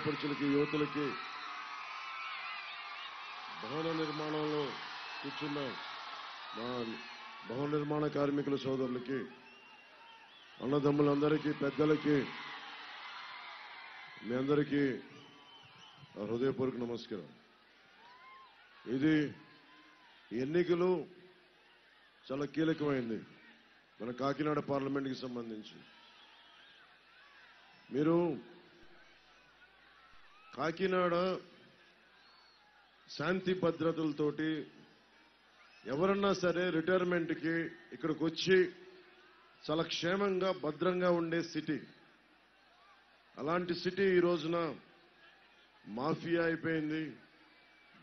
ఆడపడుచులకి, యువతులకి, భవన నిర్మాణంలో కూర్చున్న మా భవన నిర్మాణ కార్మికుల సోదరులకి, అన్నదమ్ములందరికీ, పెద్దలకి, మీ అందరికీ హృదయపూర్వక నమస్కారం. ఇది ఎన్నికలు చాలా కీలకమైంది మన కాకినాడ పార్లమెంట్కి సంబంధించి. మీరు కాకినాడ శాంతి భద్రతలతోటి ఎవరన్నా సరే రిటైర్మెంట్కి ఇక్కడికి వచ్చి చాలా క్షేమంగా భద్రంగా ఉండే సిటీ. అలాంటి సిటీ ఈ రోజున మాఫియా అయిపోయింది,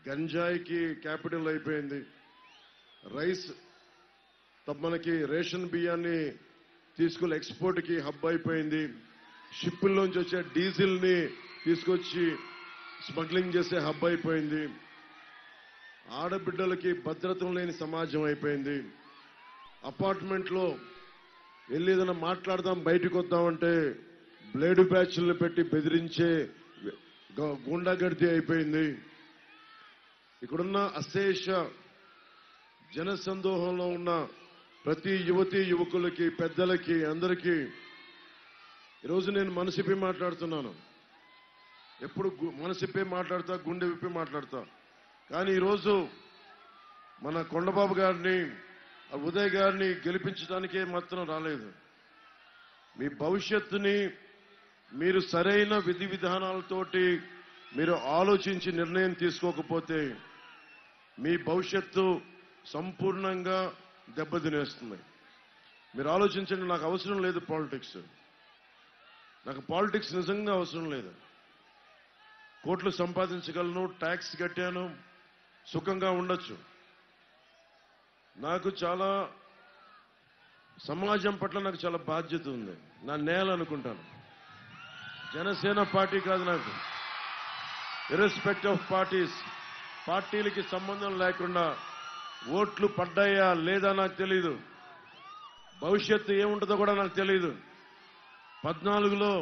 గంజాయికి క్యాపిటల్ అయిపోయింది, రైస్ మనకి రేషన్ బియ్యాన్ని తీసుకెళ్లి ఎక్స్పోర్ట్కి హబ్ అయిపోయింది, షిప్పుల్లోంచి వచ్చే డీజిల్ని తీసుకొచ్చి స్మగ్లింగ్ చేసే హబ్ అయిపోయింది, ఆడబిడ్డలకి భద్రత లేని సమాజం అయిపోయింది. అపార్ట్మెంట్లో వెళ్ళి ఏదైనా మాట్లాడదాం, బయటకు వద్దామంటే బ్లేడు బ్యాచ్లను పెట్టి బెదిరించే గుండాగర్దీ అయిపోయింది. ఇక్కడున్న అశేష జనసందోహంలో ఉన్న ప్రతి యువతీ యువకులకి, పెద్దలకి, అందరికీ ఈరోజు నేను మనసిప్పి మాట్లాడుతున్నాను. ఎప్పుడు మనసిప్పి మాట్లాడతా, గుండె విప్పి మాట్లాడతా. కానీ ఈరోజు మన కొండబాబు గారిని, ఉదయ్ గారిని గెలిపించడానికే మాత్రం రాలేదు. మీ భవిష్యత్తుని మీరు సరైన విధి విధానాలతోటి మీరు ఆలోచించి నిర్ణయం తీసుకోకపోతే మీ భవిష్యత్తు సంపూర్ణంగా దెబ్బతినేస్తుంది. మీరు ఆలోచించండి. నాకు అవసరం లేదు పాలిటిక్స్. నాకు పాలిటిక్స్ నిజంగా అవసరం లేదు. కోట్లు సంపాదించగలను, ట్యాక్స్ కట్టాను, సుఖంగా ఉండొచ్చు. నాకు చాలా సమాజం పట్ల నాకు చాలా బాధ్యత ఉంది. నా నేల అనుకుంటాను. జనసేన పార్టీ కాదు నాకు. ఇర్రెస్పెక్ట్ ఆఫ్ పార్టీస్, పార్టీలకి సంబంధం లేకుండా ఓట్లు పడ్డాయా లేదా నాకు తెలీదు. భవిష్యత్తు ఏముంటుందో కూడా నాకు తెలీదు. 14లో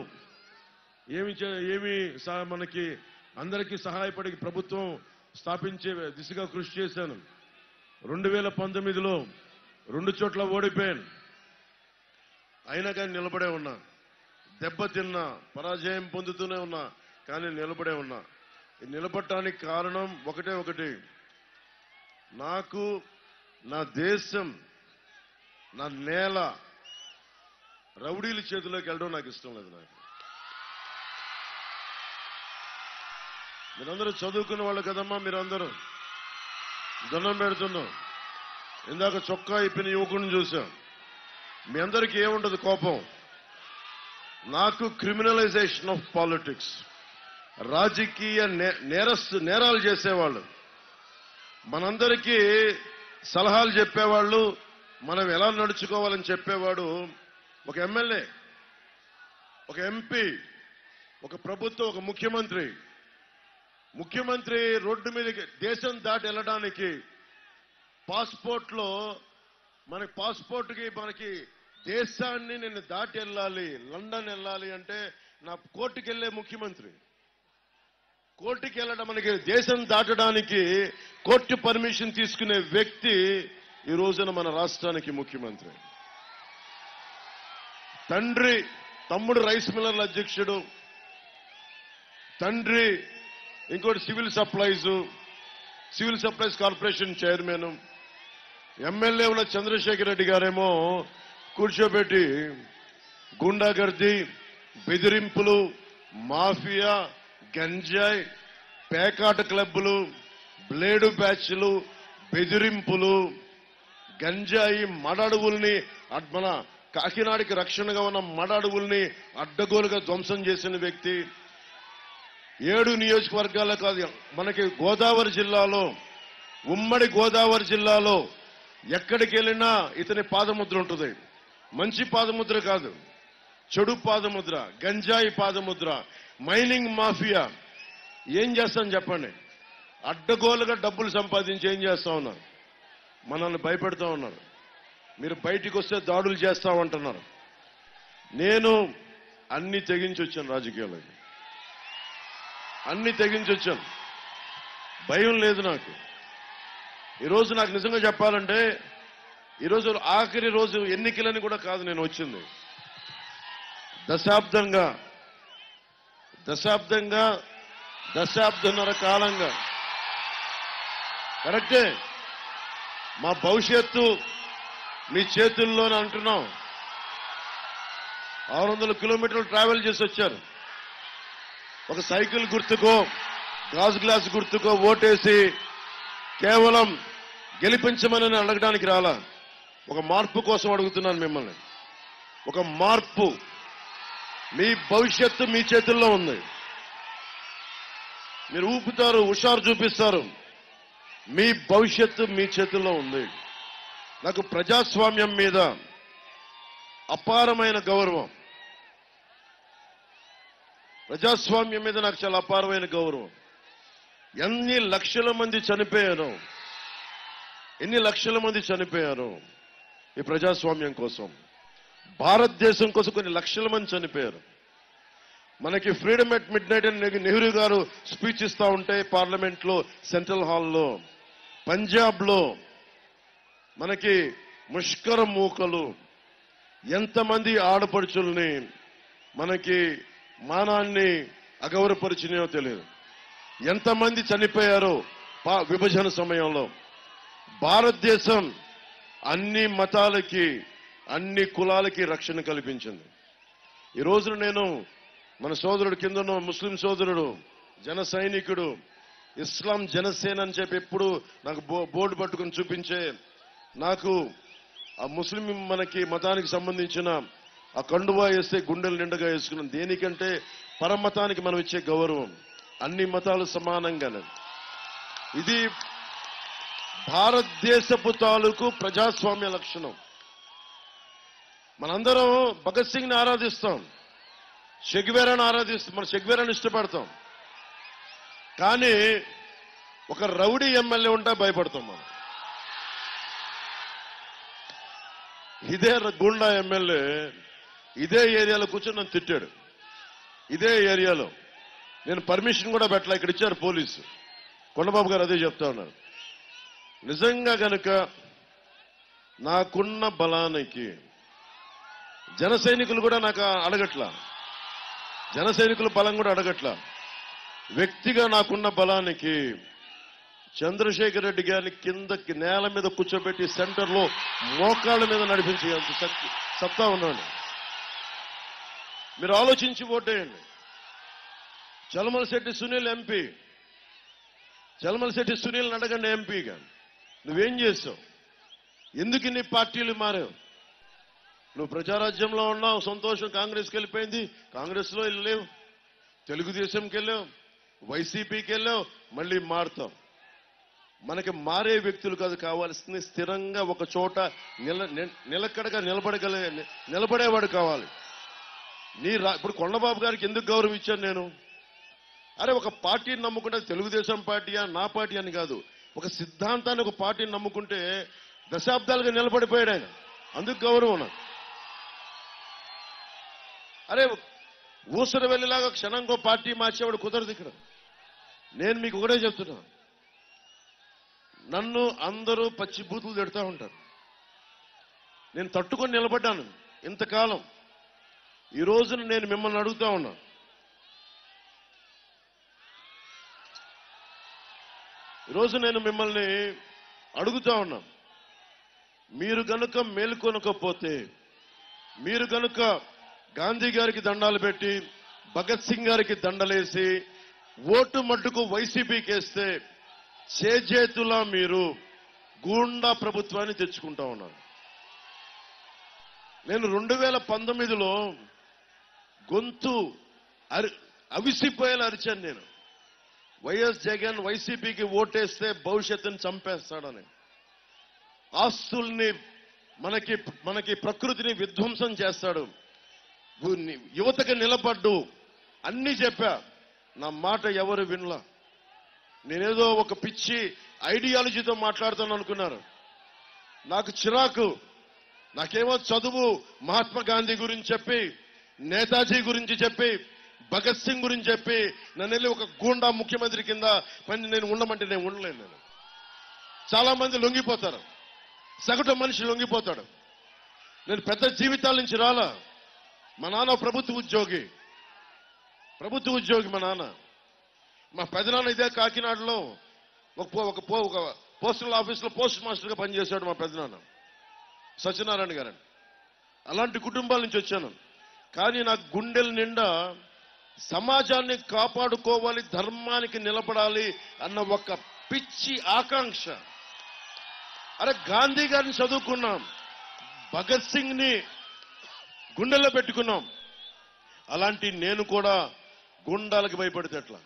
ఏమి మనకి అందరికీ సహాయపడి ప్రభుత్వం స్థాపించే దిశగా కృషి చేశాను. 2019లో 2 చోట్ల ఓడిపోయాను. అయినా కానీ నిలబడే ఉన్నా. దెబ్బతిన్నా, పరాజయం పొందుతూనే ఉన్నా, కానీ నిలబడే ఉన్నా. నిలబడటానికి కారణం ఒకటి, నాకు నా దేశం, నా నేల రౌడీల చేతిలోకి వెళ్ళడం నాకు ఇష్టం లేదు. నాకు మీరందరూ చదువుకున్న వాళ్ళు కదమ్మా, మీరందరూ దండం పెడుతున్నాం. ఇందాక చొక్కా ఇప్పిన యువకుడిని చూశాం. మీ అందరికీ ఏముండదు కోపం. నాకు క్రిమినలైజేషన్ ఆఫ్ పాలిటిక్స్, రాజకీయ నేరాలు చేసేవాళ్ళు, మనందరికీ సలహాలు చెప్పేవాళ్ళు, మనం ఎలా నడుచుకోవాలని చెప్పేవాడు ఒక ఎమ్మెల్యే, ఒక ఎంపీ, ఒక ప్రభుత్వం, ఒక ముఖ్యమంత్రి రోడ్డు మీదకి దేశం దాటి వెళ్ళడానికి పాస్పోర్ట్లో మనకి దేశాన్ని నేను దాటి వెళ్ళాలి, లండన్ వెళ్ళాలి అంటే నా కోర్టుకి వెళ్ళే ముఖ్యమంత్రి. కోర్టుకి వెళ్ళడం, మనకి దేశం దాటడానికి కోర్టు పర్మిషన్ తీసుకునే వ్యక్తి ఈ రోజున మన రాష్ట్రానికి ముఖ్యమంత్రి. తమ్ముడు రైస్ మిల్లర్ల అధ్యక్షుడు, తండ్రి ఇంకోటి civil supplies corporation chairman, MLA ఉన్న చంద్రశేఖర్ రెడ్డి గారేమో కూర్చోబెట్టి గుండాగర్దీ, బెదిరింపులు, మాఫియా, గంజాయి, పేకాట క్లబ్బులు, బ్లేడు బ్యాచ్లు, బెదిరింపులు, గంజాయి, మడడువుల్ని, మన కాకినాడకి రక్షణగా ఉన్న మడడువుల్ని అడ్డగోలుగా ధ్వంసం చేసిన వ్యక్తి. 7 నియోజకవర్గాలే కాదు, మనకి గోదావరి జిల్లాలో, ఉమ్మడి గోదావరి జిల్లాలో ఎక్కడికి వెళ్ళినా ఇతని పాదముద్ర ఉంటుంది. మంచి పాదముద్ర కాదు, చెడు పాదముద్ర, గంజాయి పాదముద్ర, మైనింగ్ మాఫియా. ఏం చేస్తాం చెప్పండి? అడ్డగోలుగా డబ్బులు సంపాదించి ఏం చేస్తా ఉన్నారు? మనల్ని భయపెడతా ఉన్నారు. మీరు బయటికి వస్తే దాడులు చేస్తామంటున్నారు. నేను అన్ని తెగించి వచ్చాను రాజకీయాలకి. అన్ని తెగించి వచ్చాను. భయం లేదు నాకు. ఈరోజు నాకు నిజంగా చెప్పాలంటే ఈరోజు ఆఖరి రోజు ఎన్నికలని కూడా కాదు నేను వచ్చింది. దశాబ్దంన్నర కాలంగా కరెక్టే మా భవిష్యత్తు మీ చేతుల్లోనే అంటున్నాం. 600 కిలోమీటర్లు ట్రావెల్ చేసి వచ్చారు. ఒక సైకిల్ గుర్తుకో గాజు గ్లాస్ గుర్తుకో ఓటేసి కేవలం గెలిపించమని అడగడానికి రాలా. ఒక మార్పు కోసం అడుగుతున్నాను మిమ్మల్ని. ఒక మార్పు. మీ భవిష్యత్తు మీ చేతుల్లో ఉంది. మీరు ఊపుతారు, హుషారు చూపిస్తారు. మీ భవిష్యత్తు మీ చేతుల్లో ఉంది. నాకు ప్రజాస్వామ్యం మీద అపారమైన గౌరవం. ప్రజాస్వామ్యం మీద నాకు చాలా అపారమైన గౌరవం. ఎన్ని లక్షల మంది చనిపోయారు, ఎన్ని లక్షల మంది చనిపోయారు ఈ ప్రజాస్వామ్యం కోసం. భారతదేశం కోసం కొన్ని లక్షల మంది చనిపోయారు. మనకి ఫ్రీడమ్ ఎట్ మిడ్ నైట్ అని నెహ్రూ గారు స్పీచ్ ఇస్తా ఉంటే పార్లమెంట్ లో, సెంట్రల్ హాల్లో, పంజాబ్ లో మనకి ముష్కర మూకలు ఎంతమంది ఆడపడుచుల్ని మనకి మానాన్ని అగౌరవపరిచినాయో తెలియదు. ఎంతమంది చనిపోయారో విభజన సమయంలో. భారతదేశం అన్ని మతాలకి, అన్ని కులాలకి రక్షణ కల్పించింది. ఈ రోజున నేను మన సోదరుడు కిందను ముస్లిం సోదరుడు, జన సైనికుడు, ఇస్లాం జనసేన అని చెప్పి ఎప్పుడు నాకు బోర్డు పట్టుకుని చూపించే నాకు ఆ ముస్లిం మనకి మతానికి సంబంధించిన ఆ కండువా వేస్తే గుండెలు నిండుగా వేసుకున్నాం. దేనికంటే పరమతానికి మనం ఇచ్చే గౌరవం. అన్ని మతాలు సమానంగానే. ఇది భారతదేశపు తాలూకు ప్రజాస్వామ్య లక్షణం. మనందరం భగత్ సింగ్ ని ఆరాధిస్తాం, చెగ్వేరాను ఆరాధిస్తాం, మనం చెగ్వేరాను ఇష్టపడతాం. కానీ ఒక రౌడీ ఎమ్మెల్యే ఉంటే భయపడతాం మనం. ఇదే గుండా ఎమ్మెల్యే ఇదే ఏరియాలో కూర్చొని నన్ను తిట్టాడు. ఇదే ఏరియాలో నేను పర్మిషన్ కూడా పెట్టలే. ఇక్కడ ఇచ్చారు పోలీసు. కొండబాబు గారు అదే చెప్తా ఉన్నారు. నిజంగా గనుక నాకున్న బలానికి జన సైనికులు కూడా నాకు అడగట్లా, జన సైనికుల బలం కూడా అడగట్లా. వ్యక్తిగా నాకున్న బలానికి చంద్రశేఖర్ రెడ్డి గారిని కిందకి నేల మీద కూర్చోబెట్టి సెంటర్లో మోకాళ్ళ మీద నడిపించి సత్తా ఉన్నాడు. మీరు ఆలోచించి ఓటేయండి. చలమలశెట్టి సునీల్ ఎంపీ, చలమలశెట్టి సునీల్ని అడగండి ఎంపీగా. నువ్వేం చేస్తావు? ఎందుకు నీ పార్టీలు మారావు? నువ్వు ప్రజారాజ్యంలో ఉన్నావు, సంతోషం. కాంగ్రెస్కి వెళ్ళిపోయింది, కాంగ్రెస్ లో వెళ్ళలేవు. తెలుగుదేశంకి వెళ్ళావు, వైసీపీకి వెళ్ళావు, మళ్ళీ మారుతావు. మనకి మారే వ్యక్తులు కాదు కావాల్సింది, స్థిరంగా ఒక చోట నిలకడగా నిలబడేవాడు కావాలి. ఇప్పుడు కొండబాబు గారికి ఎందుకు గౌరవం ఇచ్చాను నేను? అరే ఒక పార్టీని నమ్ముకుంటే తెలుగుదేశం పార్టీయా నా పార్టీ అని కాదు, ఒక సిద్ధాంతాన్ని ఒక పార్టీని నమ్ముకుంటే దశాబ్దాలుగా నిలబడిపోయాడు ఆయన. అందుకు గౌరవం నాకు. అరే ఊసర వెళ్ళేలాగా క్షణంకో పార్టీ మార్చేవాడు కుదరదు ఇక్కడ. నేను మీకు ఒకటే చెప్తున్నా, నన్ను అందరూ పచ్చి బూతులు తిడతా ఉంటారు. నేను తట్టుకొని నిలబడ్డాను ఇంతకాలం. ఈ రోజున నేను మిమ్మల్ని అడుగుతా ఉన్నా, ఈరోజు నేను మిమ్మల్ని అడుగుతా ఉన్నా, మీరు గనుక మేల్కొనకపోతే, మీరు గనుక గాంధీ గారికి దండాలు పెట్టి భగత్ సింగ్ గారికి దండలేసి ఓటు మట్టుకు వైసీపీకి వేస్తే చేజేతులా మీరు గూండా ప్రభుత్వాన్ని తెచ్చుకుంటా ఉన్నారు. నేను 2019లో గొంతు అవిసిపోయేలా అరిచాను. నేను వైఎస్ జగన్ వైసీపీకి ఓటేస్తే భవిష్యత్తుని చంపేస్తాడని, ఆస్తుల్ని మనకి ప్రకృతిని విధ్వంసం చేస్తాడు, యువతకి నిలబడ్డు అన్ని చెప్పా. నా మాట ఎవరు వినలా. నేనేదో ఒక పిచ్చి ఐడియాలజీతో మాట్లాడుతాను అనుకున్నారు. నాకు చిరాకు. నాకేమో చదువు, మహాత్మా గాంధీ గురించి చెప్పి, నేతాజీ గురించి చెప్పి, భగత్ సింగ్ గురించి చెప్పి నన్ను వెళ్ళి ఒక గూండా ముఖ్యమంత్రి కింద నేను ఉండమంటే నేను ఉండలేను. నేను చాలా మంది లొంగిపోతారు, సగటు మనిషి లొంగిపోతాడు. నేను పెద్ద జీవితాల నుంచి రాలా. మా నాన్న ప్రభుత్వ ఉద్యోగి మా నాన్న. మా పెదనాన్న ఇదే కాకినాడలో ఒక పోస్టల్ ఆఫీస్లో పోస్ట్ మాస్టర్గా పనిచేశాడు మా పెదనాన్న సత్యనారాయణ గారు. అలాంటి కుటుంబాల నుంచి వచ్చాను. కానీ నాకు గుండెల నిండా సమాజాన్ని కాపాడుకోవాలి, ధర్మానికి నిలబడాలి అన్న ఒక పిచ్చి ఆకాంక్ష. అరే గాంధీ గారిని చదువుకున్నాం, భగత్ సింగ్ ని గుండెల్లో పెట్టుకున్నాం. అలాంటి నేను కూడా గుండాలకు భయపడితే ఎట్లా?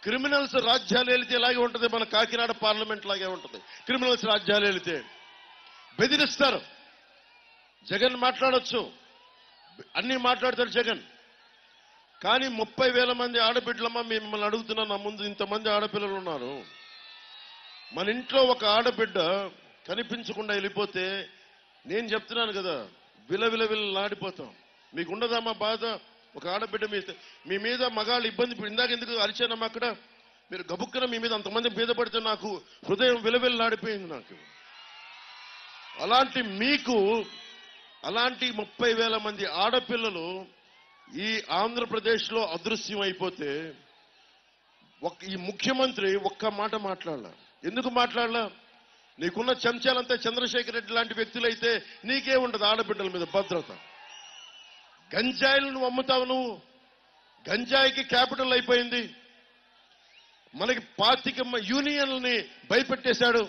క్రిమినల్స్ రాజ్యాలు వెళితే ఇలాగే ఉంటుంది. మన కాకినాడ పార్లమెంట్ లాగే ఉంటుంది. క్రిమినల్స్ రాజ్యాలు వెళితే బెదిరిస్తారు. జగన్ మాట్లాడొచ్చు, అన్ని మాట్లాడతాడు జగన్. కానీ 30,000 మంది ఆడబిడ్డలమ్మ మిమ్మల్ని అడుగుతున్నా, నా ముందు ఇంతమంది ఆడపిల్లలు ఉన్నారు. మన ఇంట్లో ఒక ఆడబిడ్డ కనిపించకుండా వెళ్ళిపోతే నేను చెప్తున్నాను కదా, విలవిలవిల్లాడిపోతాం. మీకు ఉండదమ్మా బాధ? ఒక ఆడబిడ్డ మీ మీద మగాళ్ళు ఇబ్బంది, ఇందాక ఎందుకు అరిచానమ్మా అక్కడ, మీరు గబుక్కన మీ మీద అంతమంది మీద పడితే నాకు హృదయం విలవిల్లాడిపోయింది నాకు. అలాంటి మీకు, అలాంటి 30,000 మంది ఆడపిల్లలు ఈ ఆంధ్రప్రదేశ్లో అదృశ్యం అయిపోతే ఈ ముఖ్యమంత్రి ఒక్క మాట మాట్లాడాల. ఎందుకు మాట్లాడాల? నీకున్న చెంచాలంతా చంద్రశేఖర్ రెడ్డి లాంటి వ్యక్తులైతే నీకే ఉండదు ఆడబిడ్డల మీద భద్రత. గంజాయిలు నువ్వు అమ్ముతావు, నువ్వు గంజాయికి క్యాపిటల్ అయిపోయింది. మనకి 25 యూనియన్లని భయపెట్టేశాడు.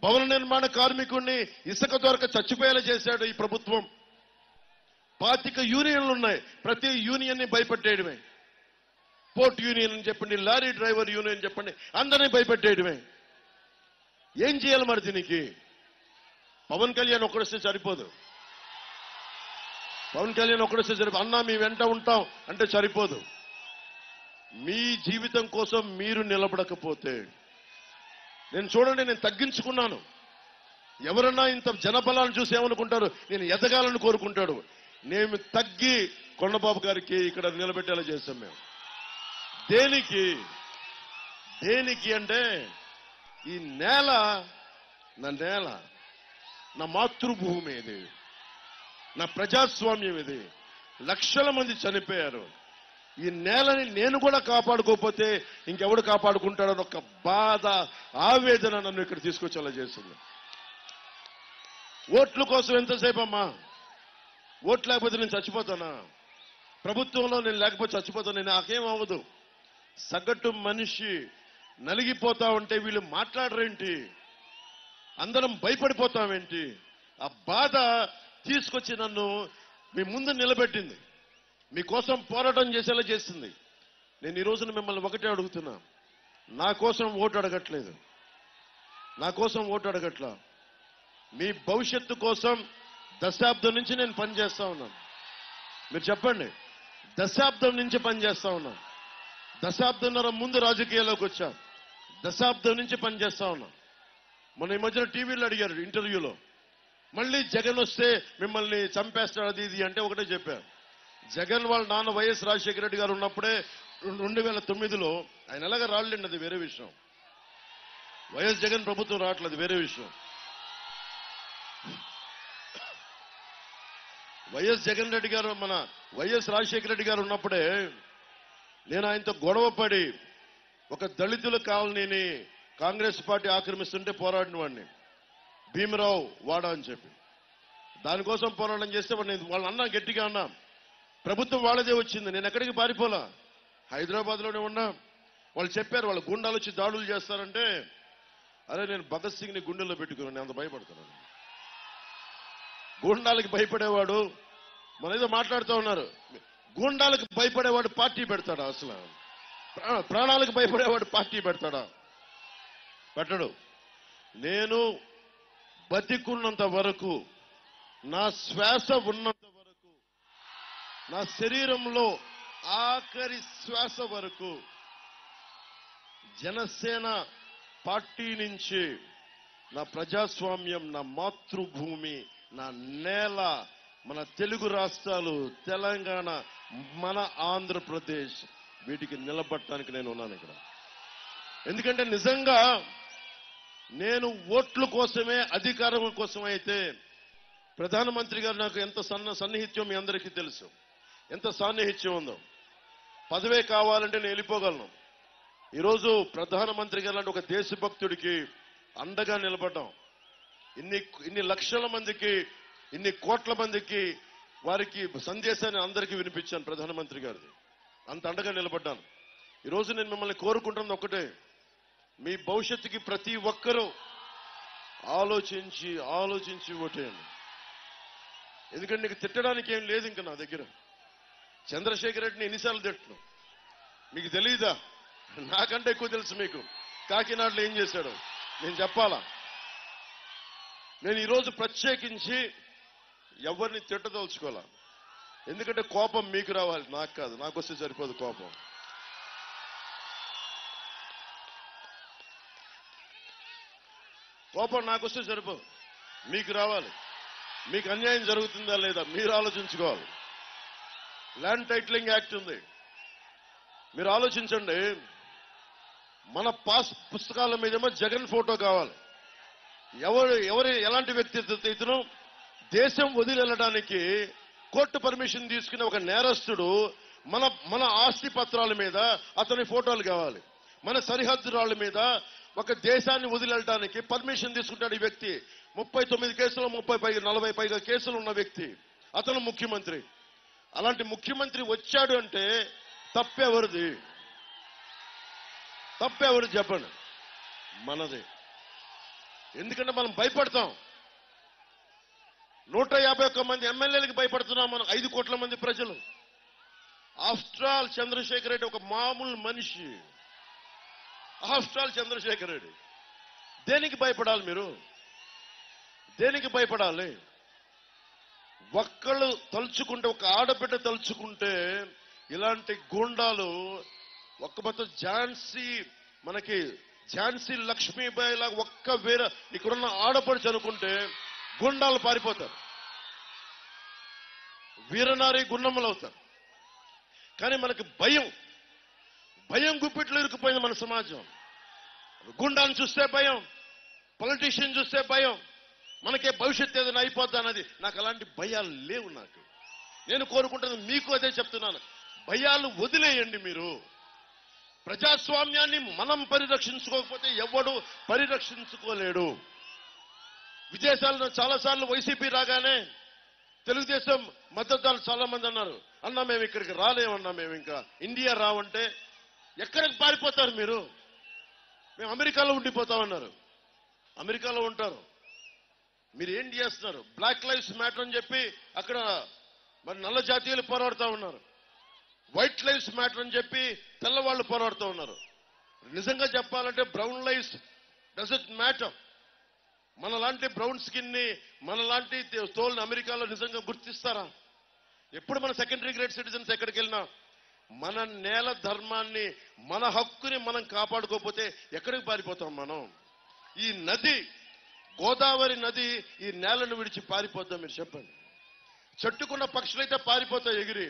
భవన నిర్మాణ కార్మికుడిని ఇసుక దొరక చచ్చిపోయేలా చేశాడు ఈ ప్రభుత్వం. 25 యూనియన్లు ఉన్నాయి, ప్రతి యూనియన్ ని భయపెట్టేయడమే. పోర్ట్ యూనియన్ అని చెప్పండి, లారీ డ్రైవర్ యూనియన్ చెప్పండి, అందరినీ భయపెట్టేయడమే. ఏం చేయాలి మరి దీనికి? పవన్ కళ్యాణ్ ఒక్కడొస్తే సరిపోదు. పవన్ కళ్యాణ్ ఒక్కడొస్తే సరిపోదు. అన్నా మీ వెంట ఉంటాం అంటే సరిపోదు. మీ జీవితం కోసం మీరు నిలబడకపోతే, నేను చూడండి, నేను తగ్గించుకున్నాను. ఎవరన్నా ఇంత జనబలాన్ని చూసి ఏమనుకుంటారు, నేను ఎదగాలని కోరుకుంటాడు. నేను తగ్గి కొండబాబు గారికి ఇక్కడ నిలబెట్టేలా చేస్తాం మేము. దేనికి అంటే ఈ నేల నా మాతృభూమి, ఇది నా ప్రజాస్వామ్యం, ఇది లక్షల మంది చనిపోయారు. ఈ నేలని నేను కూడా కాపాడుకోకపోతే ఇంకెవడు కాపాడుకుంటాడని ఒక బాధ, ఆవేదన నన్ను ఇక్కడ తీసుకొచ్చేలా చేస్తుంది. ఓట్ల కోసం ఎంతసేపు అమ్మా? ఓట్లు లేకపోతే నేను చచ్చిపోతానా? ప్రభుత్వంలో నేను లేకపోతే చచ్చిపోతాను. నాకేం అవ్వదు. సగటు మనిషి నలిగిపోతా ఉంటే వీళ్ళు మాట్లాడరేంటి? అందరం భయపడిపోతామేంటి? ఆ బాధ తీసుకొచ్చి నన్ను మీ ముందు నిలబెట్టింది, మీకోసం పోరాటం చేసేలా చేసింది. నేను ఈ రోజున మిమ్మల్ని ఒకటే అడుగుతున్నా, నా కోసం ఓటు అడగట్లేదు, మీ భవిష్యత్తు కోసం దశాబ్దం నుంచి నేను పనిచేస్తా ఉన్నాను. మీరు చెప్పండి, దశాబ్దం నుంచి పనిచేస్తా ఉన్నాను. దశాబ్దంన్నర ముందు రాజకీయాల్లోకి వచ్చా, దశాబ్దం నుంచి పనిచేస్తా ఉన్నా. మొన్న ఈ మధ్యన టీవీలో అడిగారు ఇంటర్వ్యూలో, మళ్ళీ జగన్ వస్తే మిమ్మల్ని చంపేస్తాడు అది ఇది అంటే ఒకటే చెప్పారు. జగన్ వాళ్ళ నాన్న వైఎస్ రాజశేఖర రెడ్డి గారు ఉన్నప్పుడే 2009లో ఆయన ఎలాగ రాళ్ళండి, అది వేరే విషయం. వైఎస్ జగన్ ప్రభుత్వం రావట్లేదు, వేరే విషయం. వైఎస్ జగన్ రెడ్డి గారు, మన వైఎస్ రాజశేఖర రెడ్డి గారు ఉన్నప్పుడే నేను ఆయనతో గొడవ పడి ఒక దళితుల కాలనీని కాంగ్రెస్ పార్టీ ఆక్రమిస్తుంటే పోరాడిన వాడిని, భీమరావు వాడా అని చెప్పి. దానికోసం పోరాటం చేస్తే వాళ్ళ అన్నా, గట్టిగా అన్నా, ప్రభుత్వం వాళ్ళదే వచ్చింది, నేను ఎక్కడికి పారిపోలా, హైదరాబాద్లోనే ఉన్నా. వాళ్ళు చెప్పారు వాళ్ళ గుండాలు వచ్చి దాడులు చేస్తారంటే, అరే నేను భగత్ సింగ్ ని గుండెల్లో పెట్టుకున్నాను, నేను అంత భయపడుతున్నాను. గూండాలకు భయపడేవాడు, మన ఏదో మాట్లాడుతూ ఉన్నారు, గూండాలకు భయపడేవాడు పార్టీ పెడతాడా? అసలు ప్రాణాలకు భయపడేవాడు పార్టీ పెడతాడా? పెట్టడు. నేను బతికున్నంత వరకు, నా శ్వాస ఉన్నంత వరకు, నా శరీరంలో ఆఖరి శ్వాస వరకు జనసేన పార్టీ నుంచి నా ప్రజాస్వామ్యం, నా మాతృభూమి, నా నేల, మన తెలుగు రాష్ట్రాలు, తెలంగాణ మన ఆంధ్రప్రదేశ్ వీటికి నిలబడటానికి నేను ఉన్నాను ఇక్కడ. ఎందుకంటే నిజంగా నేను ఓట్ల కోసమే, అధికారం కోసమే అయితే ప్రధానమంత్రి గారు నాకు ఎంత సన్నిహిత్యం మీ అందరికీ తెలుసు, ఎంత సాన్నిహిత్యం ఉందో. పదవే కావాలంటే నేను వెళ్ళిపోగలను. ఈరోజు ప్రధానమంత్రి గారు లాంటి ఒక దేశభక్తుడికి అండగా నిలబడ్డాం. ఇన్ని లక్షల మందికి, ఇన్ని కోట్ల మందికి వారికి సందేశాన్ని అందరికీ వినిపించాను ప్రధానమంత్రి గారిది. అంత అండగా నిలబడ్డాను. ఈరోజు నేను మిమ్మల్ని కోరుకుంటున్నది ఒకటే, మీ భవిష్యత్తుకి ప్రతి ఒక్కరూ ఆలోచించి ఓటేయండి. ఎందుకంటే నీకు తిట్టడానికి ఏం లేదు ఇంకా నా దగ్గర. చంద్రశేఖర్ రెడ్డిని ఎన్నిసార్లు తిట్టను మీకు తెలియదా? నాకంటే ఎక్కువ తెలుసు మీకు. కాకినాడలో ఏం చేశాడో నేను చెప్పాలా? నేను ఈరోజు ప్రత్యేకించి ఎవరిని తిట్టదలుచుకోవాలా. ఎందుకంటే కోపం మీకు రావాలి, నాకు కాదు. నాకు వస్తే సరిపోదు కోపం. కోపం నాకు వస్తే సరిపోదు, మీకు రావాలి. మీకు అన్యాయం జరుగుతుందా లేదా మీరు ఆలోచించుకోవాలి. ల్యాండ్ టైటిలింగ్ యాక్ట్ ఉంది, మీరు ఆలోచించండి. మన పాస్ పుస్తకాల మీదేమో జగన్ ఫోటో కావాలి. ఎలాంటి వ్యక్తి ఇతను దేశం వదిలి వెళ్ళడానికి కోర్టు పర్మిషన్ తీసుకునే ఒక నేరస్తుడు మన ఆస్తి పత్రాల మీద అతని ఫోటోలు కావాలి. మన సరిహద్దు రాళ్ల మీద ఒక దేశాన్ని వదిలి వెళ్ళడానికి పర్మిషన్ తీసుకుంటాడు ఈ వ్యక్తి. 39 కేసులు, 40 పైగా కేసులు ఉన్న వ్యక్తి, అతను ముఖ్యమంత్రి. అలాంటి ముఖ్యమంత్రి వచ్చాడు అంటే తప్పెవరిది? తప్పెవరు చెప్పండి? మనది. ఎందుకంటే మనం భయపడతాం. 151 మంది ఎమ్మెల్యేలకు భయపడుతున్నాం మనం, 5 కోట్ల మంది ప్రజలు. ఆఫ్టర్ ఆల్ చంద్రశేఖర్ రెడ్డి ఒక మామూలు మనిషి. After all Chandrashekar Reddy. దేనికి భయపడాలి మీరు? దేనికి భయపడాలి? ఒక్కళ్ళు తలుచుకుంటే, ఒక ఆడబిడ్డ తలుచుకుంటే ఇలాంటి గూండాలు ఒక్క మొత్తం మనకి ఝాన్సీ లక్ష్మీబాయి లాగా ఒక్క ఇక్కడున్న ఆడపడుచు అనుకుంటే గుండాలు పారిపోతారు, వీరనారి గున్నమ్మలు అవుతారు. కానీ మనకి భయం గుప్పిట్లో ఇరుక్కుపోయింది మన సమాజం. గుండాన్ని చూస్తే భయం, పొలిటీషియన్ చూస్తే భయం, మనకే భవిష్యత్తు ఏదైనా అయిపోద్దా అన్నది. నాకు అలాంటి భయాలు లేవు. నేను కోరుకుంటున్నది మీకు అదే చెప్తున్నాను, భయాలు వదిలేయండి. మీరు ప్రజాస్వామ్యాన్ని మనం పరిరక్షించుకోకపోతే ఎవడు పరిరక్షించుకోలేడు. విదేశాల్లో చాలాసార్లు వైసీపీ రాగానే తెలుగుదేశం మద్దతుదారులు చాలా మంది అన్నారు, అన్నా మేము ఇక్కడికి రాలేమన్నా, మేము ఇంకా ఇండియా రావంటే ఎక్కడికి పారిపోతారు మీరు? మేము అమెరికాలో ఉండిపోతామన్నారు. అమెరికాలో ఉంటారు, మీరు ఏం చేస్తున్నారు? బ్లాక్ లైవ్స్ మ్యాటర్ అని చెప్పి అక్కడ మరి నల్ల జాతీయులు పోరాడుతూ ఉన్నారు. వైట్ లైవ్స్ మ్యాటర్ అని చెప్పి తెల్లవాళ్లు పోరాడుతూ ఉన్నారు. నిజంగా చెప్పాలంటే బ్రౌన్ లైవ్స్ డజంట్ మ్యాటర్. మనలాంటి బ్రౌన్ స్కిన్ ని, మనలాంటి తోల్ని అమెరికాలో నిజంగా గుర్తిస్తారా? ఎప్పుడు మన సెకండరీ గ్రేడ్ సిటిజన్స్ ఎక్కడికి వెళ్ళినా మన నేల ధర్మాన్ని, మన హక్కుని మనం కాపాడుకోకపోతే ఎక్కడికి పారిపోతాం మనం? ఈ నది, గోదావరి నది ఈ నేలను విడిచి పారిపోతాం? మీరు చెప్పండి. చెట్టుకున్న పక్షులైతే పారిపోతాయి ఎగిరి.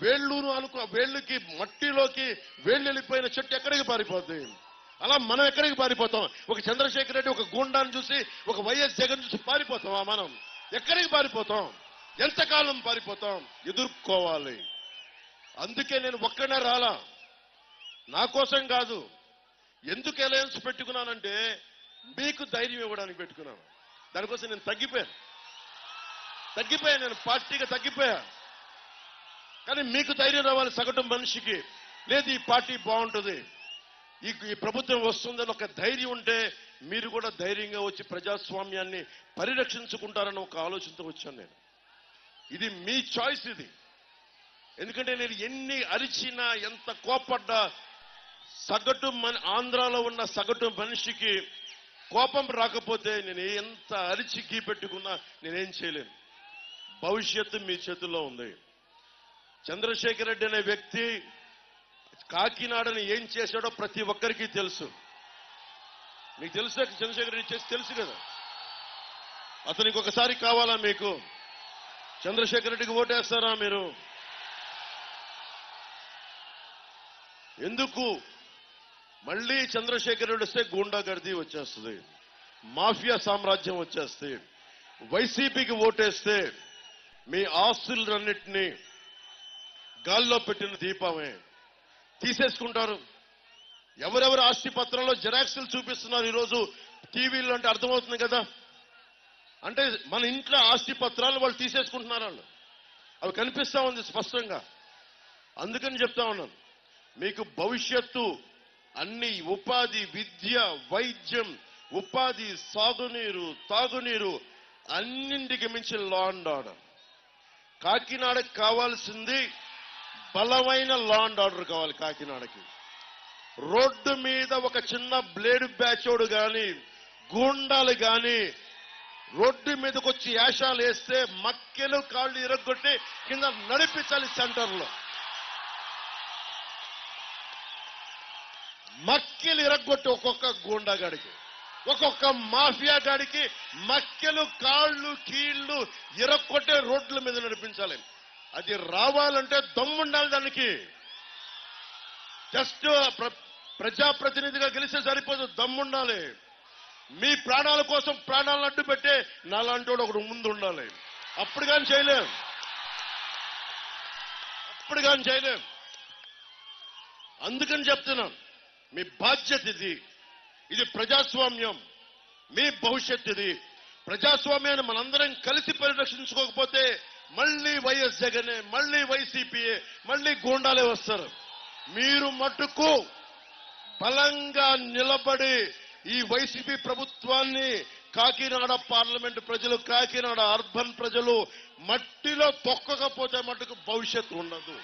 వేళ్ళకి మట్టిలోకి వేళ్ళు వెళ్ళిపోయిన చెట్టు ఎక్కడికి పారిపోతాయి? అలా మనం ఎక్కడికి పారిపోతాం? ఒక చంద్రశేఖర్ రెడ్డి, ఒక గూండాన్ని చూసి, ఒక వైఎస్ జగన్ చూసి పారిపోతామా మనం? ఎక్కడికి పారిపోతాం? ఎంతకాలం పారిపోతాం? ఎదుర్కోవాలి. అందుకే నేను ఒక్కనే రాలా, నా కోసం కాదు. ఎందుకు అలయన్స్ పెట్టుకున్నానంటే మీకు ధైర్యం ఇవ్వడానికి పెట్టుకున్నాను. దానికోసం నేను తగ్గిపోయాను. నేను పార్టీగా తగ్గిపోయా. కానీ మీకు ధైర్యం రావాలి సగటు మనిషికి. లేదు ఈ పార్టీ బాగుంటుంది, ఈ ప్రభుత్వం వస్తుందని ఒక ధైర్యం ఉంటే మీరు కూడా ధైర్యంగా వచ్చి ప్రజాస్వామ్యాన్ని పరిరక్షించుకుంటారని ఒక ఆలోచనతో వచ్చాను నేను. ఇది మీ చాయిస్ ఇది. ఎందుకంటే నేను ఎన్ని అరిచినా, ఎంత కోపడ్డా, సగటు ఆంధ్రాలో ఉన్న సగటు మనిషికి కోపం రాకపోతే నేను ఎంత అరిచి గీ పెట్టుకున్నా నేనేం చేయలేను. భవిష్యత్తు మీ చేతుల్లో ఉంది. చంద్రశేఖర్ రెడ్డి అనే వ్యక్తి కాకినాడని ఏం చేశాడో ప్రతి ఒక్కరికి తెలుసు. మీకు తెలుసు, చంద్రశేఖర్ రెడ్డి చేసి తెలుసు కదా. అతనికి ఒకసారి కావాలా మీకు? చంద్రశేఖర్ రెడ్డికి ఓటేస్తారా మీరు? ఎందుకు మళ్ళీ చంద్రశేఖర్ రెడ్డి వస్తే గూండాగర్దీ వచ్చేస్తుంది, మాఫియా సామ్రాజ్యం వచ్చేస్తే, వైసీపీకి ఓటేస్తే మీ ఆస్తులన్నింటినీ గాల్లో పెట్టిన దీపమే తీసేసుకుంటారు. ఎవరెవరు ఆస్తి పత్రంలో జిరాక్సులు చూపిస్తున్నారు ఈరోజు టీవీలో అంటే అర్థమవుతుంది కదా. అంటే మన ఇంట్లో ఆస్తి పత్రాలు వాళ్ళు తీసేసుకుంటున్నారు, వాళ్ళు అవి కనిపిస్తా ఉంది స్పష్టంగా. అందుకని చెప్తా ఉన్నాను, మీకు భవిష్యత్తు అన్ని ఉపాధి, విద్య, వైద్యం, ఉపాధి, సాగునీరు, తాగునీరు అన్నింటికి మించి లా అండ్ ఆర్డర్. కాకినాడకి కావాల్సింది బలమైన లా అండ్ ఆర్డర్ కావాలి. కాకినాడకి రోడ్డు మీద ఒక చిన్న బ్లేడ్ బ్యాచోడు గాని, గూండాలు గాని రోడ్డు మీదకి వచ్చి యాషాలు వేస్తే మక్కెలు కాళ్ళు ఇరగొట్టి కింద నడిపించాలి. సెంటర్లో మక్కెలు ఇరగొట్టి ఒక్కొక్క గూండాగాడికి, ఒక్కొక్క మాఫియా గాడికి మక్కెలు కాళ్ళు కీళ్లు ఇరగొట్టే రోడ్ల మీద నడిపించాలి. అది రావాలంటే దమ్ముండాలి. దానికి జస్ట్ ప్రజాప్రతినిధిగా గెలిస్తే సరిపోదు, దమ్ముండాలి. మీ ప్రాణాల కోసం ప్రాణాలను అడ్డు పెట్టే నాలాంటోడు ఒకడు ముందు ఉండాలి. అప్పుడు కానీ చేయలేం, అప్పుడు కానీ చేయలేం. అందుకని చెప్తున్నాను, మీ బాధ్యత ఇది. ఇది ప్రజాస్వామ్యం, మీ భవిష్యత్తు ఇది. ప్రజాస్వామ్యాన్ని మనందరం కలిసి పరిరక్షించుకోకపోతే మళ్లీ వైఎస్ జగనే, మళ్లీ వైసీపీఏ, మళ్లీ గూండాలే వస్తారు. మీరు మట్టుకు బలంగా నిలబడి ఈ వైసీపీ ప్రభుత్వాన్ని కాకినాడ పార్లమెంటు ప్రజలు, కాకినాడ అర్బన్ ప్రజలు మట్టిలో తొక్కకపోతే మట్టుకు భవిష్యత్తు ఉండదు.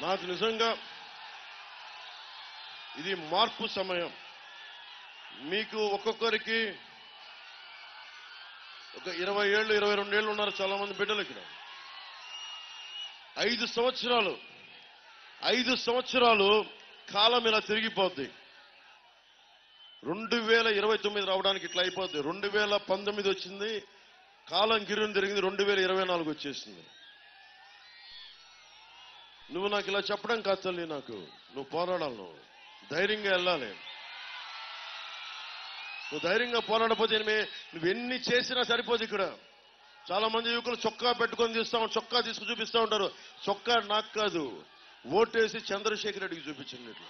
నాకు నిజంగా ఇది మార్పు సమయం. మీకు ఒక్కొక్కరికి ఒక 20 ఏళ్ళు 22 ఏళ్ళు ఉన్నారు చాలా మంది బిడ్డలు ఇక్కడ. 5 సంవత్సరాలు కాలం ఇలా తిరిగిపోద్ది. 2029 రావడానికి ఇట్లా అయిపోద్ది. 2019 వచ్చింది, కాలం గిరుని తిరిగింది, 2024 వచ్చేసింది. నువ్వు నాకు ఇలా చెప్పడం కాదు తల్లి, నాకు నువ్వు పోరాడాలి, నువ్వు ధైర్యంగా వెళ్ళాలి. నువ్వు ధైర్యంగా పోరాడపోతే నువ్వెన్ని చేసినా సరిపోదు. ఇక్కడ చాలా మంది యువకులు చొక్కా పెట్టుకొని చొక్కా తీసుకు చూపిస్తా ఉంటారు. చొక్కా నాకు కాదు, ఓటేసి చంద్రశేఖర్ రెడ్డికి చూపించండి. ఇట్లా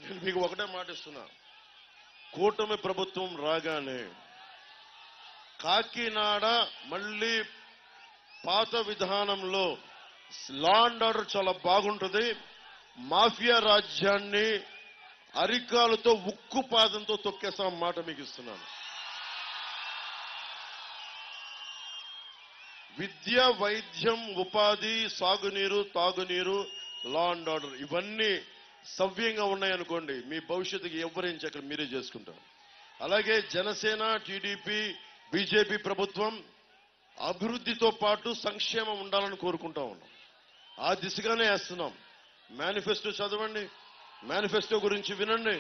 నేను మీకు ఒకటే మాటిస్తున్నా, కూటమి ప్రభుత్వం రాగానే కాకినాడ మళ్ళీ పాత విధానంలో లా అండ్ ఆర్డర్ చాలా బాగుంటుంది. మాఫియా రాజ్యాన్ని అరికాలతో ఉక్కు పాదంతో తొక్కేస్తాం మాట మీకు ఇస్తున్నాను. విద్య, వైద్యం, ఉపాధి, సాగునీరు, తాగునీరు, లా అండ్ ఆర్డర్ ఇవన్నీ సవ్యంగా ఉన్నాయనుకోండి, మీ భవిష్యత్తుకి ఎవరేం అక్కడ మీరే చేసుకుంటారు. అలాగే జనసేన, టీడీపీ, బీజేపీ ప్రభుత్వం అభివృద్ధితో పాటు సంక్షేమం ఉండాలని కోరుకుంటా ఉన్నాం. ఆ దిశగానే వేస్తున్నాం. మేనిఫెస్టో చదవండి, మేనిఫెస్టో గురించి వినండి.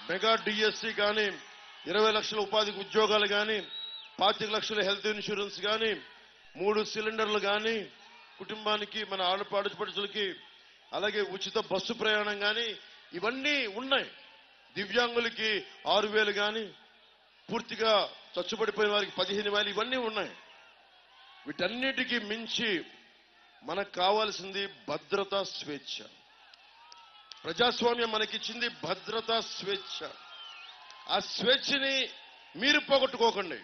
మెగా డిఎస్సి కానీ, 20 లక్షల ఉపాధి ఉద్యోగాలు కానీ, 25 లక్షల హెల్త్ ఇన్సూరెన్స్ కానీ, 3 సిలిండర్లు కానీ కుటుంబానికి, మన ఆడపడుచులకి, అలాగే ఉచిత బస్సు ప్రయాణం కానీ ఇవన్నీ ఉన్నాయి. దివ్యాంగులకి 6,000 కానీ, పూర్తిగా చచ్చుబడిపోయిన వారికి 15,000 ఇవన్నీ ఉన్నాయి. వీటన్నిటికీ మించి మనకు కావాల్సింది భద్రత, స్వేచ్ఛ. ప్రజాస్వామ్యం మనకిచ్చింది భద్రత, స్వేచ్ఛ. ఆ స్వేచ్ఛని మీరు పోగొట్టుకోకండి.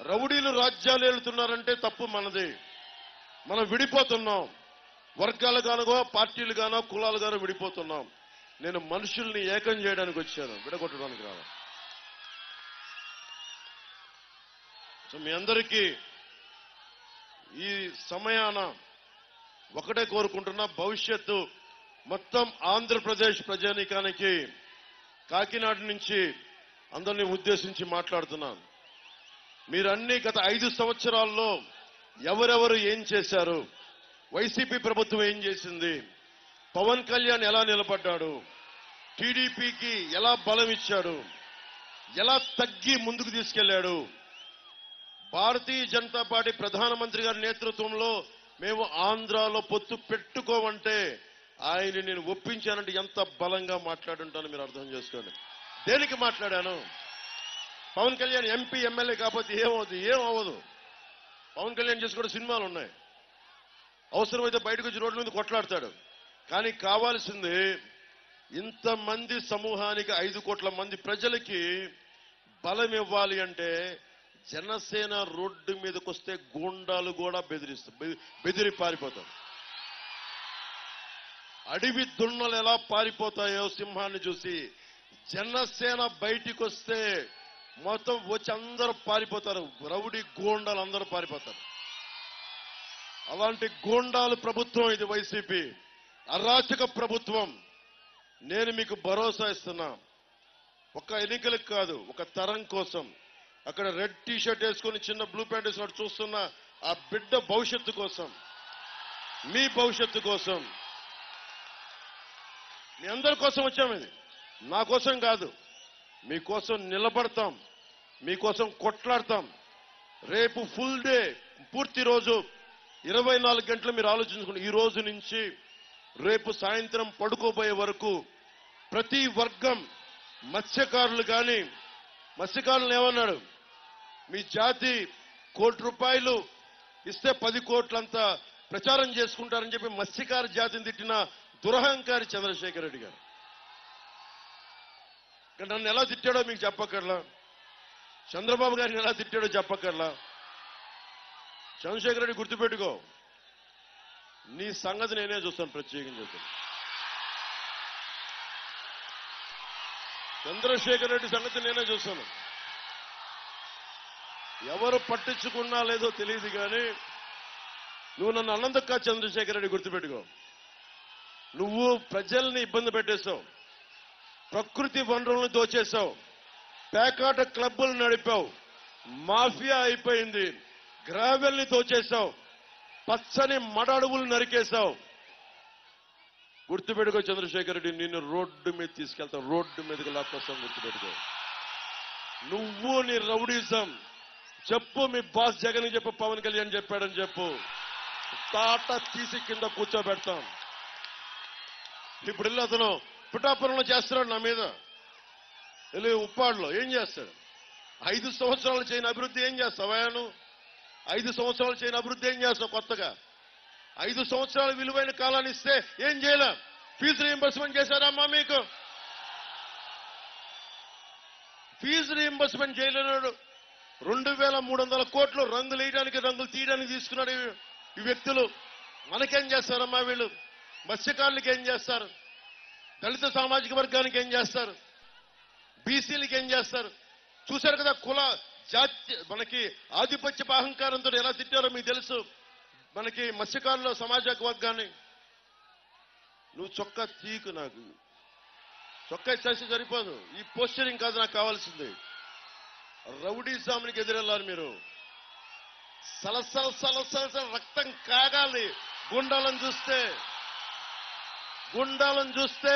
రౌడీలు రాజ్యాలు ఏలుతున్నారంటే తప్పు మనది. మనం విడిపోతున్నాం, వర్గాలుగానో పార్టీలుగానో కులాలుగానో విడిపోతున్నాం. నేను మనుషుల్ని ఏకం చేయడానికి వచ్చాను, విడగొట్టడానికి రాను. సో మీ అందరికీ ఈ సమయాన ఒకటే కోరుకుంటున్నా, భవిష్యత్తు మొత్తం ఆంధ్రప్రదేశ్ ప్రజానీకానికి కాకినాడ నుంచి అందరినీ ఉద్దేశించి మాట్లాడుతున్నాను. మీరన్నీ గత 5 సంవత్సరాల్లో ఎవరెవరు ఏం చేశారు, వైసీపీ ప్రభుత్వం ఏం చేసింది, పవన్ కళ్యాణ్ ఎలా నిలబడ్డాడు, టీడీపీకి ఎలా బలం ఇచ్చాడు, ఎలా తగ్గి ముందుకు తీసుకెళ్లాడు, భారతీయ జనతా పార్టీ ప్రధానమంత్రి గారి నేతృత్వంలో మేము ఆంధ్రాలో పొత్తు పెట్టుకోమంటే ఆయన నేను ఒప్పించానంటే ఎంత బలంగా మాట్లాడుంటానో మీరు అర్థం చేసుకోండి. దేనికి మాట్లాడాను? పవన్ కళ్యాణ్ ఎంపీ ఎమ్మెల్యే కాకపోతే ఏమవ్వదు. పవన్ కళ్యాణ్ చేసి కూడా సినిమాలు ఉన్నాయి. అవసరమైతే బయటకు వచ్చి రోడ్ల మీద కొట్లాడతాడు. కానీ కావాల్సింది ఇంతమంది సమూహానికి 5 కోట్ల మంది ప్రజలకి బలం ఇవ్వాలి అంటే జనసేన రోడ్డు మీదకి వస్తే గూండాలు కూడా బెదిరి పారిపోతారు. అడవి దున్నలు ఎలా పారిపోతాయో సింహాన్ని చూసి జనసేన బయటికి వస్తే మొత్తం వచ్చి అందరూ పారిపోతారు. రౌడీ గూండాలు అందరూ పారిపోతారు. అలాంటి గూండాలు ప్రభుత్వం ఇది వైసీపీ అరాచక ప్రభుత్వం. నేను మీకు భరోసా ఇస్తున్నా, ఒక ఎన్నికలకు కాదు, ఒక తరం కోసం. అక్కడ రెడ్ టీ షర్ట్ వేసుకుని చిన్న బ్లూ ప్యాంట్ వేసుకుని చూస్తున్న ఆ బిడ్డ భవిష్యత్తు కోసం, మీ భవిష్యత్తు కోసం, మీ అందరి కోసం వచ్చాము. ఇది నా కోసం కాదు, మీకోసం నిలబడతాం, మీకోసం కొట్లాడతాం. రేపు ఫుల్ డే, పూర్తి రోజు 24 గంటలు మీరు ఆలోచించుకోండి. ఈ రోజు నుంచి రేపు సాయంత్రం పడుకోబోయే వరకు ప్రతి వర్గం, మత్స్యకారులు కానీ, మత్స్యకారులను ఏమన్నాడు, మీ జాతి ₹1 ఇస్తే 10 కోట్లంతా ప్రచారం చేసుకుంటారని చెప్పి మత్స్యకార జాతిని తిట్టిన దురహంకారి చంద్రశేఖర్ రెడ్డి గారు. నన్ను ఎలా తిట్టాడో మీకు చెప్పక్కర్లా, చంద్రబాబు గారిని ఎలా తిట్టాడో చెప్పక్కర్లా. చంద్రశేఖర్ రెడ్డి గుర్తుపెట్టుకో, నీ సంగతి నేనే చూస్తాను, ప్రత్యేకించి చూస్తాను. చంద్రశేఖర్ రెడ్డి సంగతి నేనే చూస్తాను. ఎవరు పట్టించుకున్నా లేదో తెలియదు కానీ నువ్వు నన్ను అన్నందుకు కాదు చంద్రశేఖర్ రెడ్డి, గుర్తుపెట్టుకో. నువ్వు ప్రజల్ని ఇబ్బంది పెట్టేశావు, ప్రకృతి వనరులను దోచేశావు, పేకాట క్లబ్బులు నడిపావు, మాఫియా అయిపోయింది, గ్రావెల్ని దోచేశావు, పచ్చని మడ అడవులు నరికేశావు. గుర్తుపెట్టుకో చంద్రశేఖర్ రెడ్డి, నిన్ను రోడ్డు మీద తీసుకెళ్తావు, రోడ్డు మీదకి లాక్కొస్తాం, గుర్తుపెట్టుకో. నువ్వు నీ రౌడీజం చెప్పు, మీ బాస్ జగన్ చెప్పు, పవన్ కళ్యాణ్ చెప్పాడని చెప్పు, తాట తీసి కింద కూర్చోబెడతాం. ఇప్పుడు వెళ్ళి అతను పిఠాపురంలో చేస్తున్నాడు నా మీద, వెళ్ళి ఉప్పాడులో ఏం చేస్తాడు? 5 సంవత్సరాలు చేయని అభివృద్ధి ఏం చేస్తావా? నువ్వు 5 సంవత్సరాలు చేయని అభివృద్ధి ఏం చేస్తావు కొత్తగా? 5 సంవత్సరాల విలువైన కాలాన్ని ఇస్తే ఏం చేయలేం? ఫీజు రీయింబర్స్మెంట్ చేశారమ్మా మీకు? Fee reimbursement చేయలేనాడు. 2300 కోట్లు రంగులు వేయడానికి, రంగులు తీయడానికి తీసుకున్నాడు ఈ వ్యక్తులు. మనకేం చేస్తారమ్మా వీళ్ళు? మత్స్యకారులకి ఏం చేస్తారు? దళిత సామాజిక వర్గానికి ఏం చేస్తారు? బీసీలకి ఏం చేస్తారు? చూశారు కదా, కుల జాతి మనకి ఆధిపత్య అహంకారంతో ఎలా తిట్టారో మీకు తెలుసు. మనకి మత్స్యకారుల సమాజ వర్గాన్ని. నువ్వు చొక్కా తీకు, నాకు చొక్కా ఇచ్చేసి సరిపోదు. ఈ పోస్చరింగ్ కాదు నాకు కావాల్సింది. రౌడీజామునికి ఎదురెళ్ళాలి మీరు. సలసల సలసల రక్తం కాగాలి గుండాలను చూస్తే. గుండాలను చూస్తే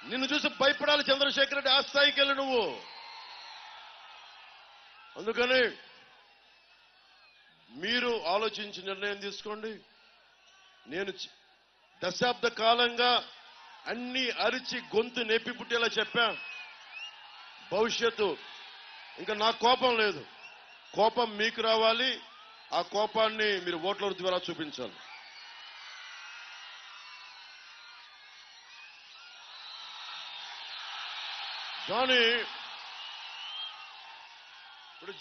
నిన్ను చూసి భయపడాలి చంద్రశేఖర్ రెడ్డి. ఆ స్థాయికి వెళ్ళి నువ్వు. అందుకని మీరు ఆలోచించి నిర్ణయం తీసుకోండి. నేను దశాబ్ద కాలంగా అన్ని అరిచి గొంతు నొప్పి పుట్టేలా చెప్పా. భవిష్యత్తు ఇంకా నాకు కోపం లేదు, కోపం మీకు రావాలి. ఆ కోపాన్ని మీరు ఓట్ల ద్వారా చూపించాలి. ఇప్పుడు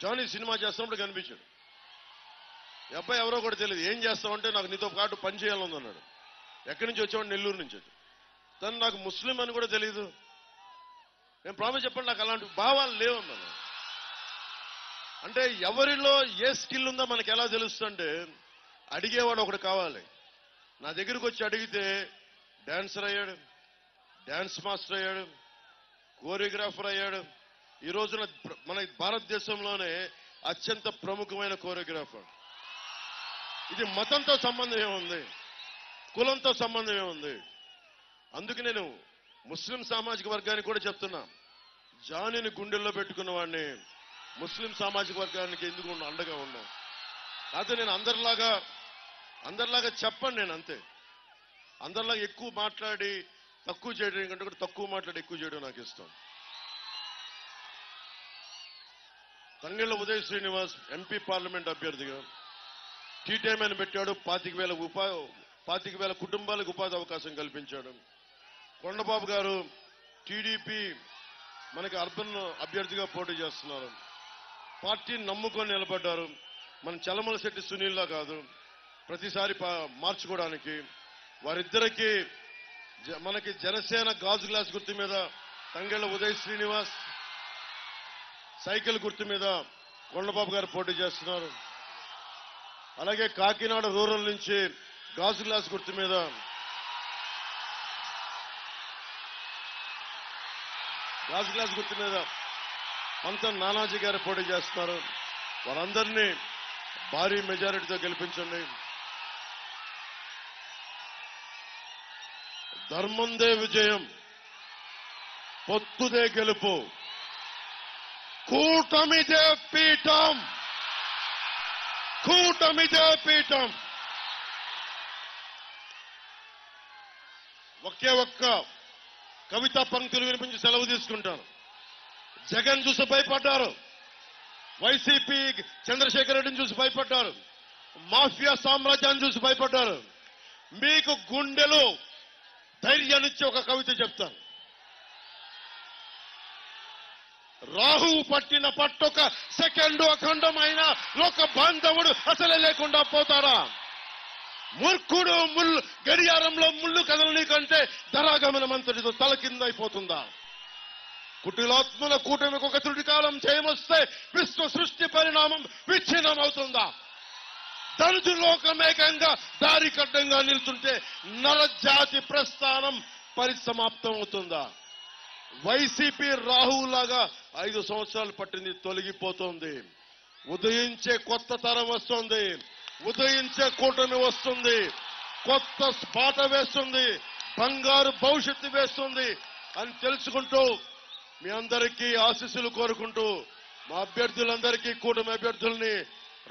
జానీ సినిమా చేస్తున్నప్పుడు కనిపించాడు. ఈ అబ్బాయి ఎవరో కూడా తెలియదు. ఏం చేస్తామంటే నాకు నీతో పాటు పని చేయాలని అన్నాడు. ఎక్కడి నుంచి వచ్చాడు? నెల్లూరు నుంచి. తను నాకు ముస్లిం అని కూడా తెలియదు. నేను ప్రామిస్ చెప్పండి, నాకు అలాంటి భావాలు లేవన్నాను. అంటే ఎవరిలో ఏ స్కిల్ ఉందో మనకి ఎలా తెలుస్తుంటే అడిగేవాడు ఒకడు కావాలి. నా దగ్గరికి వచ్చి అడిగితే డాన్సర్ అయ్యాడు, డాన్స్ మాస్టర్ అయ్యాడు, కోరియోగ్రాఫర్ అయ్యాడు. ఈ రోజున మన భారతదేశంలోనే అత్యంత ప్రముఖమైన కోరియోగ్రాఫర్. ఇది మతంతో సంబంధం ఏముంది, కులంతో సంబంధం ఏముంది? అందుకు నేను ముస్లిం సామాజిక వర్గానికి కూడా చెప్తున్నా, జానీని గుండెల్లో పెట్టుకున్న వాడిని ముస్లిం సామాజిక వర్గానికి ఎందుకు అండగా ఉన్నాం. అయితే నేను అందరిలాగా చెప్పండి, నేను అంతే. అందరిలాగా ఎక్కువ మాట్లాడి తక్కువ చేయడం కంటే కూడా తక్కువ మాట్లాడి ఎక్కువ చేయడం నాకు ఇష్టం. తంగెళ్ల ఉదయ్ శ్రీనివాస్ ఎంపీ పార్లమెంట్ అభ్యర్థిగా టీటైమ్ అని పెట్టాడు. 25,000 కుటుంబాలకు ఉపాధి అవకాశం కల్పించాడు. కొండబాబు గారు టీడీపీ మనకి అర్బన్ అభ్యర్థిగా పోటీ చేస్తున్నారు. పార్టీని నమ్ముకొని నిలబడ్డారు. మన చలమల శెట్టి సునీల్లా కాదు, ప్రతిసారి మార్చుకోవడానికి. వారిద్దరికీ మనకి జనసేన గాజు గ్లాస్ గుర్తు మీద తంగెళ్ల ఉదయ్ శ్రీనివాస్, సైకిల్ గుర్తు మీద కొండబాబు గారు పోటీ చేస్తున్నారు. అలాగే కాకినాడ రూరల్ నుంచి గాజు గ్లాస్ గుర్తు మీద పంతం నానాజీ గారు పోటీ చేస్తున్నారు. వారందరినీ భారీ మెజారిటీతో గెలిపించండి. ధర్మందే విజయం, పొత్తుదే గెలుపు, కూటమిదే పీఠం. ఒకే ఒక్క కవితా పంక్తులు వినిపించి సెలవు తీసుకుంటాను. జగన్ చూసి భయపడ్డారు, వైసీపీ చంద్రశేఖర్ రెడ్డిని చూసి భయపడ్డారు, మాఫియా సామ్రాజ్యాన్ని చూసి భయపడ్డారు. మీకు గుండెలు ధైర్యాన్నిచ్చి ఒక కవిత చెప్తాను. రాహువు పట్టిన పట్టొక సెకండ్ అఖండమైన లోక బాంధవుడు అసలే లేకుండా పోతారా? మూర్ఖుడు గడియారంలో ముళ్ళు కదలని కంటే ధరాగమన మంత్రితో తల కింద అయిపోతుందా? కుటిలాత్మల కూటమికి ఒక త్రుటికాలం చేయమొస్తే విశ్వ సృష్టి పరిణామం విచ్ఛిన్నమవుతుందా? ధనుజు లోకమేకంగా దారి కడ్డంగా నిలుచుంటే నరజాతి ప్రస్థానం పరిసమాప్తం అవుతుందా? వైసీపీ రాహువులాగా 5 సంవత్సరాలు పట్టింది, తొలగిపోతుంది. ఉదయించే కొత్త తరం వస్తుంది, ఉదయించే కూటమి వస్తుంది, కొత్త బాట వేస్తుంది, బంగారు భవిష్యత్తు వేస్తుంది అని తెలుసుకుంటూ మీ అందరికీ ఆశీస్సులు కోరుకుంటూ మా అభ్యర్థులందరికీ, కూటమి అభ్యర్థుల్ని,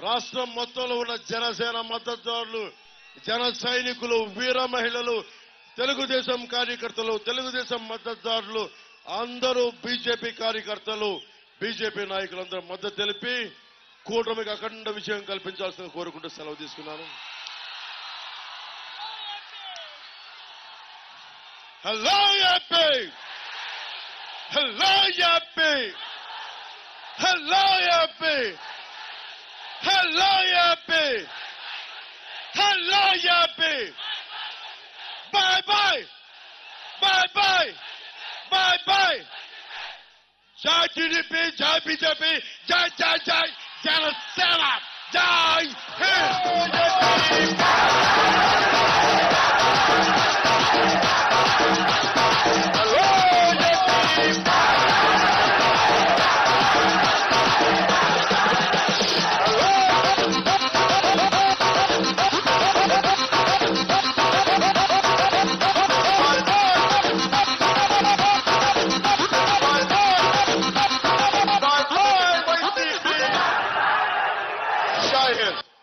రాష్ట్రం మొత్తంలో ఉన్న జనసేన మద్దతుదారులు, జన సైనికులు, వీర మహిళలు, తెలుగుదేశం కార్యకర్తలు, తెలుగుదేశం మద్దతుదారులు అందరూ, బీజేపీ కార్యకర్తలు, బీజేపీ నాయకులందరూ మద్దతు తెలిపి కూటమికి అఖండ విజయం కల్పించాల్సిన కోరుకుంటూ సెలవు తీసుకున్నాను. Hello AP, hello AP, hello AP, hello AP, hello AP. Bye bye, bye bye, bye bye. జై టీడీపీ, జై బీజేపీ, జై జై జై జనసేన, జై హింద్. Jai Hind.